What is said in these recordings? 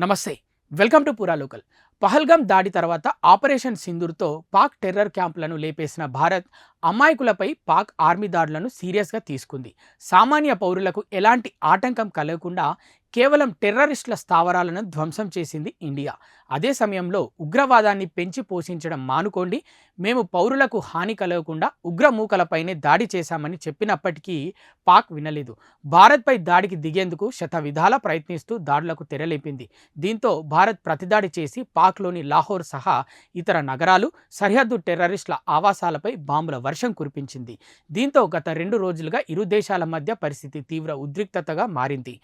నమస్తే, welcome to Pura local. Pahalgam దాడి తర్వాత ఆపరేషన్ సింధూర్తో పాక్ టెర్రర్ క్యాంపులను లేపేసిన భారత్ అమాయకులపై పాక్ ఆర్మీ దాడులను సీరియస్గా తీసుకుంది. సామాన్య పౌరులకు ఎలాంటి ఆటంకం కలగకుండా కేవలం టెర్రరిస్టుల స్థావరాలను ధ్వంసం చేసింది ఇండియా. అదే సమయంలో ఉగ్రవాదాన్ని పెంచి పోషించడం మానుకోండి, మేము పౌరులకు హాని కలగకుండా ఉగ్రమూకలపైనే దాడి చేశామని చెప్పినప్పటికీ పాక్ వినలేదు. భారత్పై దాడికి దిగేందుకు శతవిధాలా ప్రయత్నిస్తూ దాడులకు తెరలేపింది. దీంతో భారత్ ప్రతిదాడి చేసి పాక్లోని లాహోర్ సహా ఇతర నగరాలు, సరిహద్దు టెర్రరిస్టుల ఆవాసాలపై బాంబుల వర్షం కురిపించింది. దీంతో గత 2 రోజులుగా ఇరు దేశాల మధ్య పరిస్థితి తీవ్ర ఉద్రిక్తతగా మారింది.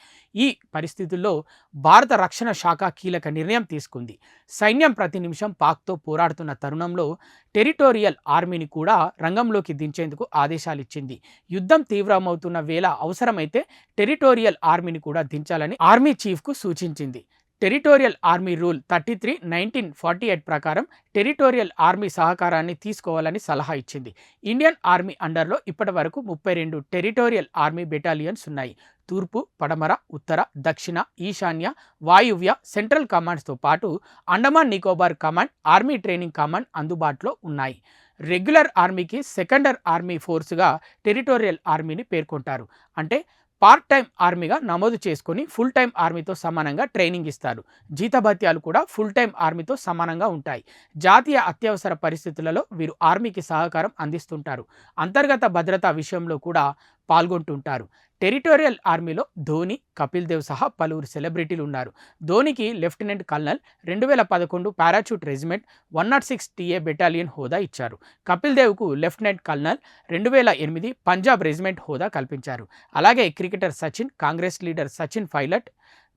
ఈ పరిస్థితుల్లో భారత రక్షణ శాఖ కీలక నిర్ణయం తీసుకుంది. సైన్యం ప్రతి నిమిషం పాక్తో పోరాడుతున్న తరుణంలో టెరిటోరియల్ ఆర్మీని కూడా రంగంలోకి దించేందుకు ఆదేశాలిచ్చింది. యుద్ధం తీవ్రమవుతున్న వేళ అవసరమైతే టెరిటోరియల్ ఆర్మీని కూడా దించాలని ఆర్మీ చీఫ్కు సూచించింది. టెరిటోరియల్ ఆర్మీ రూల్ 33/1948 ప్రకారం టెరిటోరియల్ ఆర్మీ సహకారాన్ని తీసుకోవాలని సలహా ఇచ్చింది. ఇండియన్ ఆర్మీ అండర్లో ఇప్పటి వరకు 32 టెరిటోరియల్ ఆర్మీ బెటాలియన్స్ ఉన్నాయి. తూర్పు, పడమర, ఉత్తర, దక్షిణ, ఈశాన్య, వాయువ్య, సెంట్రల్ కమాండ్స్తో పాటు Andaman Nicobar command, army training command అందుబాటులో ఉన్నాయి. రెగ్యులర్ ఆర్మీకి సెకండర్ ఆర్మీ ఫోర్స్గా టెరిటోరియల్ ఆర్మీని పేర్కొంటారు. అంటే పార్ట్ టైం ఆర్మీగా నమోదు చేసుకొని ఫుల్ టైం ఆర్మీతో సమానంగా ట్రైనింగ్ ఇస్తారు. జీతభత్యాలు కూడా ఫుల్ టైం ఆర్మీతో సమానంగా ఉంటాయి. జాతీయ అత్యవసర పరిస్థితులలో వీరు ఆర్మీకి సహకారం అందిస్తుంటారు. అంతర్గత భద్రతా విషయంలో కూడా పాల్గొంటుంటారు. టెరిటోరియల్ ఆర్మీలో ధోని, కపిల్ దేవ్ సహా పలువురు సెలబ్రిటీలు ఉన్నారు. ధోనికి lieutenant colonel, 2011 parachute regiment 106 TA battalion హోదా ఇచ్చారు. కపిల్ దేవ్కు లెఫ్టినెంట్ కల్నల్, 2008 పంజాబ్ రెజిమెంట్ హోదా కల్పించారు. అలాగే cricketer Sachin, Congress leader Sachin Pilot,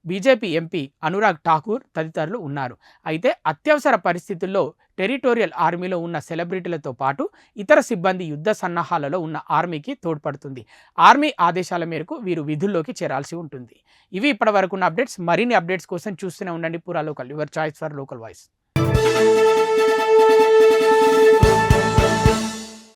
BJP MP Anurag Thakur తదితరులు ఉన్నారు. అయితే అత్యవసర పరిస్థితుల్లో టెరిటోరియల్ ఆర్మీలో ఉన్న సెలబ్రిటీలతో పాటు ఇతర సిబ్బంది యుద్ధ సన్నాహాలలో ఉన్న ఆర్మీకి తోడ్పడుతుంది. ఆర్మీ ఆదేశాల మేరకు వీరు విధుల్లోకి చేరాల్సి ఉంటుంది. ఇవి ఇప్పటివరకు ఉన్న అప్డేట్స్. మరిన్ని అప్డేట్స్ కోసం చూస్తూనే ఉండండి పూరా local, your choice for local voice.